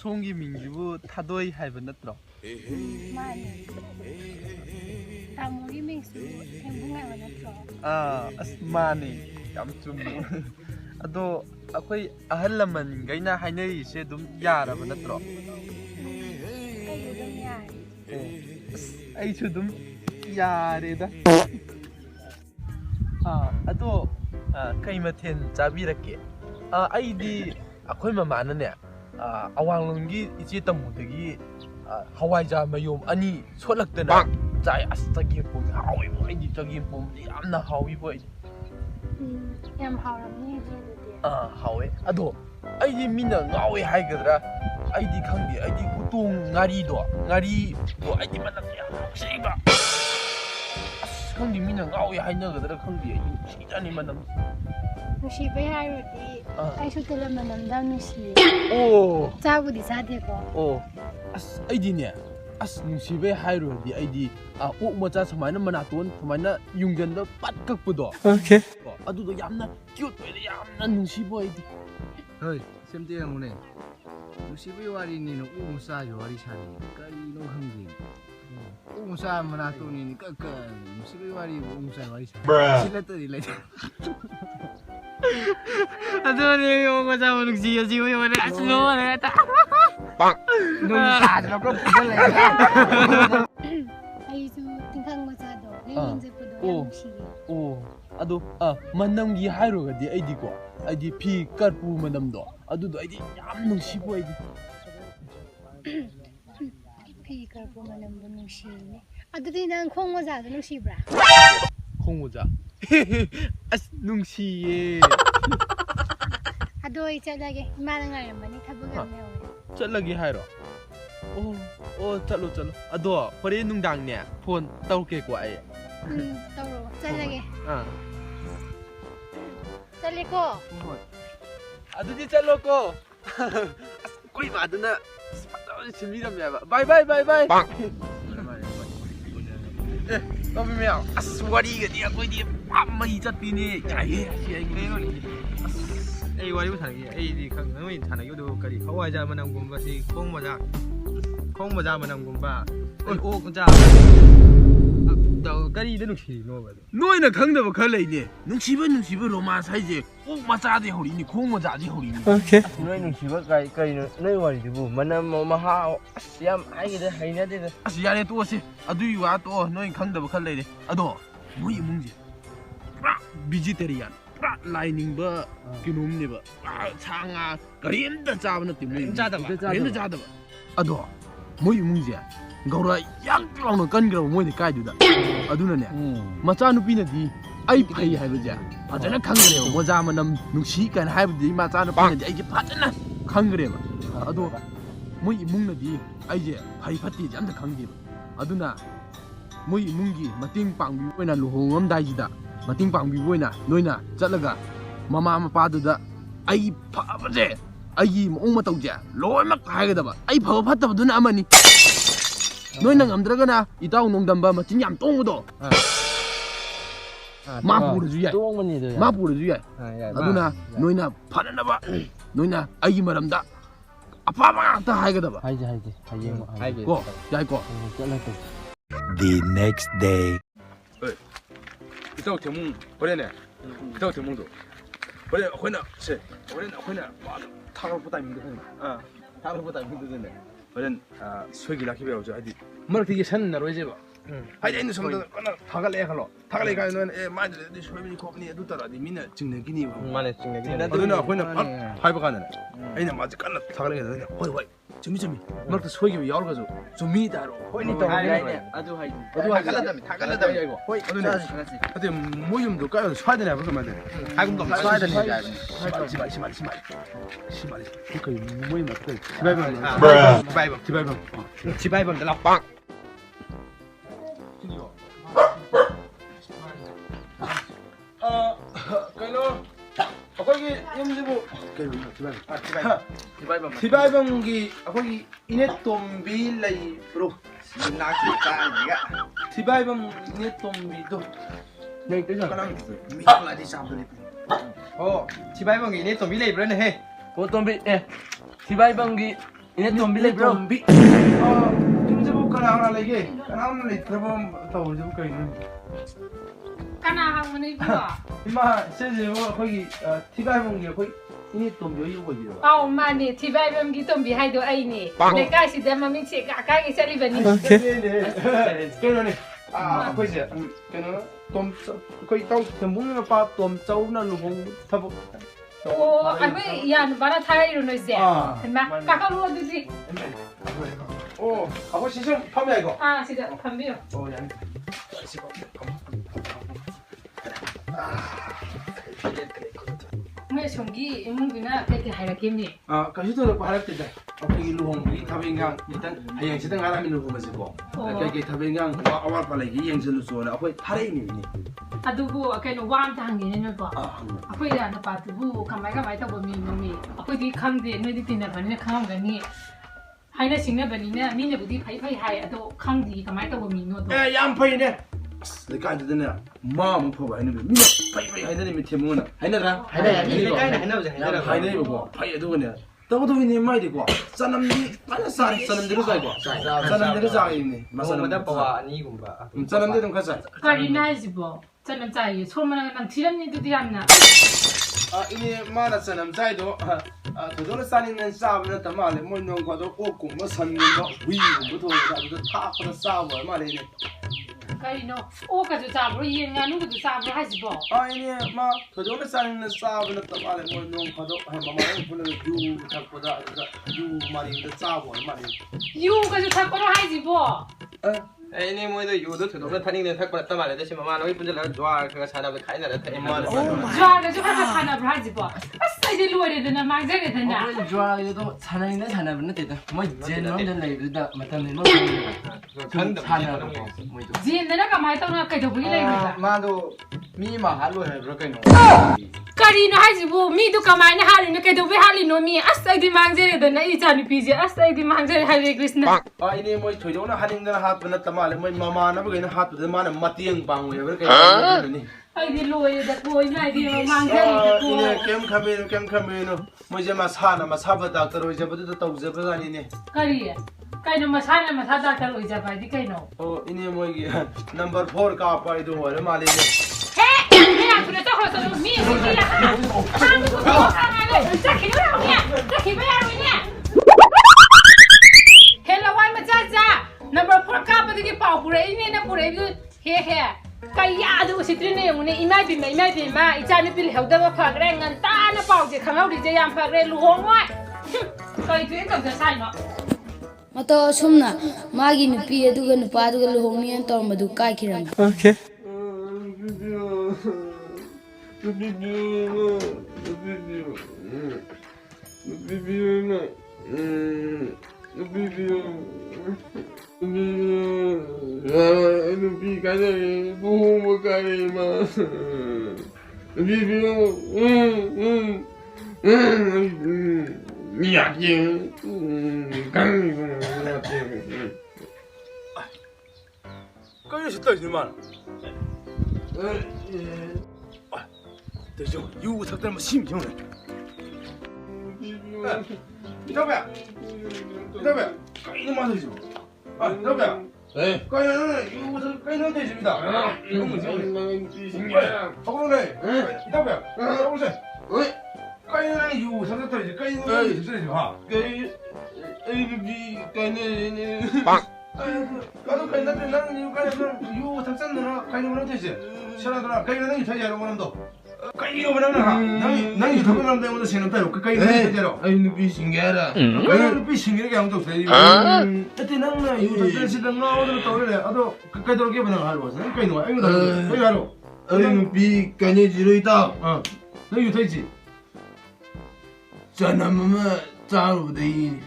ꯁꯣꯝꯒꯤ ꯃꯤꯡꯁꯤꯕꯨ ꯊꯥꯗꯣꯏ ꯍꯥꯏꯕ ꯅꯠꯇ꯭ꯔꯣ? ꯃꯥꯅꯦ. ꯇꯥꯃꯣꯒꯤ ꯃꯤꯡꯁꯨ ꯊꯦꯡꯕꯨꯡ ꯍꯥꯏꯕ ꯅꯠꯇ꯭ꯔꯣ? ꯑꯁ ꯃꯥꯅꯦ, ꯌꯥꯝ ꯆꯨꯝꯃꯦ. ꯑꯗꯣ ꯑꯩꯈꯣꯏ ꯑꯍꯜ ꯂꯃꯟꯈꯩꯅ ꯍꯥꯏꯅꯔꯤꯁꯦ ꯑꯗꯨꯝ ꯌꯥꯔꯕ ꯅꯠꯇ꯭ꯔꯣ? ꯑꯩꯁꯨ ꯑꯗꯨꯝ ꯌꯥꯔꯦ. ꯑꯁ ꯑꯩꯁꯨ ꯑꯗꯨꯝ ꯌꯥꯔꯦꯗ. ꯑꯗꯣ ꯀꯩ ꯃꯊꯦꯜ ꯆꯥꯕꯤꯔꯛꯀꯦ? ꯑꯩꯗꯤ ꯑꯩꯈꯣꯏ ꯃꯃꯥꯅꯅꯦ ꯑꯋꯥꯡꯂꯣꯝꯒꯤ ꯏꯆꯦ ꯇꯝꯃꯨꯗꯒꯤ ꯍꯋꯥꯏꯖꯥꯔ ꯃꯌꯣꯝ 2 ꯁꯣꯠꯂꯛꯇꯅ ꯆꯥꯏ. ꯑꯁ ꯆꯒꯦꯝꯄꯣꯝꯗꯤ ꯍꯥꯎꯋꯤꯕꯣ. ꯑꯩꯗꯤ ꯆꯒꯦꯝꯄꯣꯝꯗꯤ ꯌꯥꯝꯅ ꯍꯥꯎꯋꯤꯕꯣ ꯑꯩꯗꯤ. ꯌꯥꯝ ꯍꯥꯎꯔꯝꯅꯤ ꯑꯗꯨꯗꯤ. ꯍꯥꯎꯋꯦ. ꯑꯗꯣ ꯑꯩꯗꯤ ꯃꯤꯅ ꯉꯥꯎꯋꯦ ꯍꯥꯏꯒꯗ꯭ꯔꯥ ꯑꯩꯗꯤ ꯈꯪꯗꯦ. ꯑꯩꯗꯤ ꯎꯇꯣꯡ ꯉꯥꯔꯤꯗꯣ ꯑꯩꯗꯤ ꯃꯅꯝ ꯌꯥꯝ ꯅꯨꯡꯁꯤꯕ. ꯑꯁ ꯈꯪꯗꯦ, ꯃꯤꯅ ꯉꯥꯎꯋꯦ ꯍꯥꯏꯅꯒꯗ꯭ꯔꯥ ꯈꯪꯗꯦ. ꯑꯩꯗꯤ ꯅꯨꯡꯁꯤꯖꯥꯅꯤ ꯃꯅꯝ. ꯅꯨꯡꯁꯤꯕꯩ ꯍꯥꯏꯔꯨꯔꯗꯤ ꯑꯩꯁꯨ ꯇꯤꯜꯍꯧ ꯃꯅꯝꯗ ꯌꯥꯝ ꯅꯨꯡꯁꯤꯌꯦ. ꯆꯥꯕꯨꯗꯤ ꯆꯥꯗꯦꯀꯣ. ꯑꯁ ꯑꯩꯗꯤꯅꯦ, ꯑꯁ ꯅꯨꯡꯁꯤꯕꯩ ꯍꯥꯏꯔꯨꯔꯗꯤ ꯑꯩꯗꯤ ꯑꯣꯛ ꯃꯆꯥ ꯁꯨꯃꯥꯏꯅ ꯃꯅꯥꯇꯣꯟ ꯁꯨꯃꯥꯏꯅ ꯌꯨꯡꯖꯟꯕ ꯄꯠ ꯀꯛꯄꯗꯣ. ꯑꯗꯨꯗꯣ ꯌꯥꯝꯅ ꯀ꯭ꯌꯨꯠ ꯑꯣꯏꯔꯦ, ꯌꯥꯝꯅ ꯅꯨꯡꯁꯤꯕ ꯑꯩꯗꯤ. ꯍꯣꯏ ꯁꯦꯝꯇ ꯌꯦꯡꯉꯨꯅꯦ. ꯅꯨꯡꯁꯤꯕꯩ ꯋꯥꯔꯤꯅꯤꯅ ꯑꯣꯛ ꯃꯆꯥꯒꯤ ꯋꯥꯔꯤ ꯁꯥꯟꯅꯩ. ꯀꯔꯤꯅꯣ ꯈꯪꯗꯦ. ꯑꯣꯛ ꯃꯆꯥ ꯃꯅꯥꯇꯣꯟꯅꯤꯅ ꯅꯨꯡꯁꯤꯕꯩ ꯋꯥꯔꯤꯕꯨ ꯑꯣꯛ ꯃꯆꯥꯒꯤ ꯋꯥꯔꯤ ꯁꯥꯟꯅꯩ. ꯁꯤ ꯅꯠꯇꯗꯤ ꯂꯩꯇꯦ. ꯑꯗꯨꯅꯦ ꯑꯣꯛ ꯃꯆꯥꯕꯨ ꯅꯨꯡꯁꯤꯌꯦ ꯋꯥꯔꯤ ꯑꯁ ꯂꯣꯏꯔꯦ ꯍꯦꯛꯇ. ꯑꯩꯁꯨ ꯇꯤꯡꯈꯪ ꯃꯆꯥꯗꯣ ꯂꯦꯡ ꯆꯠꯄꯗꯣ ꯌꯥꯝ ꯅꯨꯡꯁꯤꯌꯦ. ꯑꯗꯣ ꯃꯅꯝꯒꯤ ꯍꯥꯏꯔꯨꯔꯒꯗꯤ ꯑꯩꯗꯤ ꯐꯤ ꯀꯔꯄꯨ ꯃꯅꯝꯗꯣ ꯑꯗꯨꯗꯣ ꯑꯩꯗꯤ ꯌꯥꯝ ꯅꯨꯡꯁꯤꯕ ꯑꯩꯗꯤ. ꯐꯤ ꯀꯔꯄꯨ ꯃꯅꯝꯕꯨ ꯅꯨꯡꯁꯤꯌꯦ. ꯑꯗꯨꯗꯤ ꯅꯪ ꯈꯣꯡ ꯃꯣꯖꯥꯗꯣ ꯅꯨꯡꯁꯤꯕ꯭ꯔꯥ? ꯈꯣꯡ ꯃꯣꯖꯥ? ꯑꯁ ꯅꯨꯡꯁꯤꯌꯦ. ꯑꯗꯣ ꯑꯩ ꯆꯠꯂꯒꯦ. ꯏꯃꯥꯅ ꯉꯥꯏꯔꯝꯃꯅꯤ, ꯊꯕꯛ ꯌꯥꯝ ꯌꯧꯋꯦ. ꯆꯠꯂꯒꯦ ꯍꯥꯏꯔꯣ? ꯆꯠꯂꯣ. ꯑꯗꯣ ꯍꯣꯔꯦꯟ ꯅꯨꯡꯗꯥꯡꯅꯦ ꯐꯣꯟ ꯇꯧꯔꯛꯀꯦꯀꯣ ꯑꯩ. ꯇꯧꯔꯣ. ꯆꯠꯂꯒꯦ. ꯆꯠꯂꯦꯀꯣ. ꯑꯗꯨꯗꯤ ꯆꯠꯂꯣꯀꯣ. ꯑꯁ ꯑꯩꯈꯣꯏ ꯏꯃꯥꯗꯨꯅ ꯐꯖꯅ ꯁꯤꯟꯕꯤꯔꯝꯃꯦꯕ. ꯕꯥꯏ. ꯇꯧꯕꯤ ꯃꯌꯥꯝ, ꯑꯁ ꯋꯥꯔꯤꯒꯗꯤ ꯑꯩꯈꯣꯏꯗꯤ ꯃꯩ ꯆꯠꯄꯤꯅꯦ. ꯌꯥꯏꯌꯦ. ꯑꯩ ꯋꯥꯔꯤ ꯁꯥꯟꯅꯒꯦ. ꯑꯩꯗꯤ ꯅꯣꯏ ꯁꯥꯟꯅꯈꯤꯕꯗꯨ ꯀꯔꯤ ꯍꯋꯥꯏꯖꯥꯔ ꯃꯅꯝꯒꯨꯝꯕ, ꯁꯤ ꯈꯣꯡ ꯃꯣꯖꯥ ꯃꯅꯝꯒꯨꯝꯕ, ꯑꯣꯛ ꯃꯆꯥ ꯀꯔꯤꯗ ꯅꯨꯡꯁꯤꯔꯤꯅꯣꯕ? ꯅꯣꯏꯅ ꯈꯪꯗꯕ ꯈꯔ ꯂꯩꯅꯦ. ꯅꯨꯡꯁꯤꯕ ꯔꯣꯃꯥꯟꯁ ꯍꯥꯏꯁꯦ ꯑꯣꯛ ꯃꯆꯥꯗꯤ ꯍꯧꯔꯤꯅꯤ, ꯈꯣꯡ ꯃꯣꯖꯥꯗꯤ ꯍꯧꯔꯤꯅꯤ. ꯅꯣꯏ ꯅꯨꯡꯁꯤꯕ ꯀꯔꯤꯅꯣ ꯅꯣꯏ ꯋꯥꯔꯤꯗꯨꯕꯨ? ꯃꯅꯝ ꯃꯍꯥꯎ ꯑꯁ ꯌꯥꯝ ꯍꯥꯏꯒꯤꯗ ꯍꯩꯅꯗꯦꯗ. ꯑꯁ ꯌꯥꯔꯦ ꯇꯣꯛꯑꯁꯤ. ꯑꯗꯨꯒꯤ ꯋꯥ ꯇꯣꯛꯑꯣ. ꯅꯣꯏ ꯈꯪꯗꯕ ꯈꯔ ꯂꯩꯔꯦ. ꯑꯗꯣ ꯃꯣꯏ ꯏꯃꯨꯡꯁꯦ ꯄꯨꯔꯥ ꯚꯤꯖꯤꯇꯦꯔꯤꯌꯥꯟ, ꯄꯨꯔꯥ ꯂꯥꯏꯅꯤꯡꯕ ꯀꯩꯅꯣꯝꯅꯦꯕ. ꯁꯥ ꯉꯥ ꯀꯔꯤꯝꯇ ꯆꯥꯕ ꯅꯠꯇꯦ. ꯀꯔꯤꯝꯇ ꯆꯥꯗꯕ. ꯑꯗꯣ ꯃꯣꯏ ꯏꯃꯨꯡꯁꯦ ꯒꯧꯔ ꯌꯥꯝ ꯂꯥꯎꯅ ꯀꯟꯈ꯭ꯔꯕ ꯃꯣꯏ ꯂꯩꯀꯥꯏꯗꯨꯗ. ꯑꯗꯨꯅꯅꯦ ꯃꯆꯥꯅꯨꯄꯤꯅꯗꯤ ꯑꯩ ꯐꯩ ꯍꯥꯏꯕꯁꯦ ꯐꯖꯅ ꯈꯪꯈ꯭ꯔꯦꯕ. ꯃꯣꯖꯥ ꯃꯅꯝ ꯅꯨꯡꯁꯤ ꯀꯥꯏꯅ ꯍꯥꯏꯕꯗꯤ ꯃꯆꯥꯅꯨꯄꯤꯅꯗꯤ ꯑꯩꯁꯦ ꯐꯖꯅ ꯈꯪꯈ꯭ꯔꯦꯕ. ꯑꯗꯣ ꯃꯣꯏ ꯏꯃꯨꯡꯅꯗꯤ ꯑꯩꯁꯦ ꯐꯩ ꯐꯠꯇꯦꯁꯦ ꯑꯝꯇ ꯈꯪꯗꯦꯕ. ꯑꯗꯨꯅ ꯃꯣꯏ ꯏꯃꯨꯡꯒꯤ ꯃꯇꯦꯡ ꯄꯥꯡꯕꯤꯕ ꯑꯣꯏꯅ ꯂꯨꯍꯣꯡꯉꯝꯗꯥꯏꯁꯤꯗ ꯃꯇꯦꯡ ꯄꯥꯡꯕꯤꯕ ꯑꯣꯏꯅ ꯅꯣꯏꯅ ꯆꯠꯂꯒ ꯃꯃꯥ ꯃꯄꯥꯗꯨꯗ ꯑꯩꯒꯤ ꯐꯕꯁꯦ, ꯑꯩꯒꯤ ꯃꯑꯣꯡ ꯃꯇꯧꯁꯦ ꯂꯣꯏꯅꯃꯛ ꯍꯥꯏꯒꯗꯕ. ꯑꯩ ꯐꯕ ꯐꯠꯇꯕꯗꯨꯅ ꯑꯃꯅꯤ. ꯅꯣꯏꯅ ꯉꯝꯗ꯭ꯔꯒꯅ ꯏꯇꯥꯎ ꯅꯣꯡꯗꯝꯕ ꯃꯆꯤꯟ ꯌꯥꯝ ꯇꯣꯡꯕꯗꯣ ꯃꯥ ꯄꯨꯔꯁꯨ ꯌꯥꯏ. ꯑꯗꯨꯅ ꯅꯣꯏꯅ ꯐꯅꯅꯕ ꯅꯣꯏꯅ ꯑꯩꯒꯤ ꯃꯔꯝꯗ ꯑꯐꯕ ꯉꯥꯛꯇ ꯍꯥꯏꯒꯗꯕ. ꯍꯌꯦꯡ ꯌꯥꯏꯀꯣ? The next day. 이따 대문 버려네. 이따 대문도 버려. 호이나 타고 타이밍도 해. 타고 타이밍도 되네. 버려. 소기 라키 배우죠. 아디 머리 되게 산나로 이제 봐. 하이데 있는 som도 하나 타갈래 할로. 타갈래 가는 애 마이들 소비니 코니 두더라디 미나 증내기니. 만에 찍는 어디나 호이나 파이브 가는. 아니나 맞지 깐나 타갈래 가는. 호이 점이 머리 소기 열어가지고 좀 미다로. 호이니 또 아주 하이. 타갈라다미 이거. 호이 어디나. 어디 모임도 까요. 쏴야 되냐 그거 말이야. 하금도 쏴야 되냐. 심하지. 그 모임 어떻게? 지바이범 달라 빵. 그래도 거기 염지부 지바이범기 거기 이네톰비 레이브로 나키까지가 지바이범 이네톰비도 네 그죠? 미안하디 잡으리. 지바이방기 이네 좀 밀레 이브레네 해. 보통비 지바이방기 이네 톰비 bro. 톰비. 김제복 하나 레게. 하나 레트럼 타오르고 가이는. 까나 항문이 부어. 이마 세제고 거기 티바이봉게 거기 이네 톰비 이거 이거. 아 엄마니 티바이범기 톰비 하이도 아이니. 내가 시대 마미 치가 아까게 살리버니. 네네. 그러네. 거기지. 그러나 톰 거기 또 템봉나 빠 톰자우나 루봉 타복. 오, 아그 야 바라 타이로 노세. 마 까까로 어디지? 오, 아버 시청 판매 이거. 아, 시대 판비요. 양. 뭐 총기 이문구나 그렇게 하라겠니? 가시도록 하락되다. 거기 루홍이 타뱅강 일단 하양 시당 하라민 루홍에서고. 거기 타뱅강 아와 빨리 영선로 쏘나. 아버 타레이니. 아두부 그냥 왕타 한게는 뭐. 아버야 나 빠두부 가마가 타고 미미. 아버지 감데 너희 티나 반네 감가니. 하이나 싱나버니나 미네부디 파이파이 하이 아도 감디 가마이 타고 미노도. 양 파이네. 내가 안되네. 마음 퍼봐 하는 거. 미네 파이파이 하는 미 태문아. 하이나라. 하이나 이거 파이도 그냥. 떠도 있는 말이 되고. 사람들이 빨리 사람들이 살고. 사람들이 살이네. 마사는 바와 아니군바. 사람들이 좀 가자. 까리나지보. 저는 자이 소문은 난 티람니도 않나. 이게 마나 사람자이도 도전을 쌓이는 싸움은 담아래 뭐는 거도 꼭꼭 뭐 선는 거 위부터 가지고 타고서 싸워 말이네. 까리노 오가도 잡으러 이행하는것도 잡으러 하지보. 이게 막 도전을 쌓이는 싸움은 담아래 뭐는 거도 마마는 보는 유 잡보다 유 말이도 싸워 말이네. 유가도 잡으러 하지보. ini mau itu yudo tuh dong tanding dengan tak pada malah desi mama lagi punjul lalu jual ke sana berkain ada teh emal. 주아가지고 하나 하지보. 아싸 이제 루어야 되나 망자게 되나. 좋아해도 사나이나 사나분은 되다. 뭐 제놈들 라이브다 맞다는 뭐 사나고 뭐 이거. 지내나 가마이 떠나 가도 보이라 이거. Mado mima halu hai berkain. 까리노 하지보 미도 가마이나 하리노 가도 왜 하리노 미 아싸 이제 망자게 되나 이 자리 비지 아싸 이제 망자게 하리 크리스나. ini mau 도전을 하는 거는 하트는 담아래 뭐 마마나 그냥 하트도 많은 마티응 방우야 그러니까 ini. 아이디 루어야 보이 나이디 망자게 이네 캠 카메노 뭐 이제 마사나 마사바 닥터로 이제 부터 떠우자가 아니네. 까리야. 까이노 마사나 마사다 타로 이제 바이디 까이노. 이네 뭐 이게 넘버 4 가 빠이도 월 말이네. Mira, pero esto es solo mío. Hello, why my chacha? Number 4 ka pa digi pau pura ini na pura ibu he he. Kaya adu sitrine yung ni imay bima ichani pil hewda ba phagre ngan ta na pau je khangau di je yam phagre luhong wa. Kai tu ka ga sai no. Mato sumna magi nupi aduga nupa aduga luhongni an tor madu kai kiram. Okay. 까이 싶다 이만. 대죠. 유 삭달 뭐 심형네. 이따봐. 까이는 맛이죠. 이따봐. 네. 까이는 유 까이는 되십니다. 이거 뭐죠? 하고네. 이따봐. 하고세. 까이는 유 삭달이지. 까이는 삭달이지. 하. 까이는 까도 까이는데 나는 유 까이는 유 삭달느라 까이는 거 되지. 시원하더라. 까이는 유 타지 않은 거는도. Kayo mo naman ha? Nang ito ko naman tayo mo na sinang tayo. Kayo na ito jero. Ay nupising gara. Kayo na pising kaya ang tawag tayo. Ito nang na yung tayo silang nga ako na tawag nila. Ato, kayo tawag kayo ba ng halos? Kayo naman, ayun na. Kayo halo. Ay nupi kanya jiro ita. Nang yung tayo si. Sana mama taro dahin.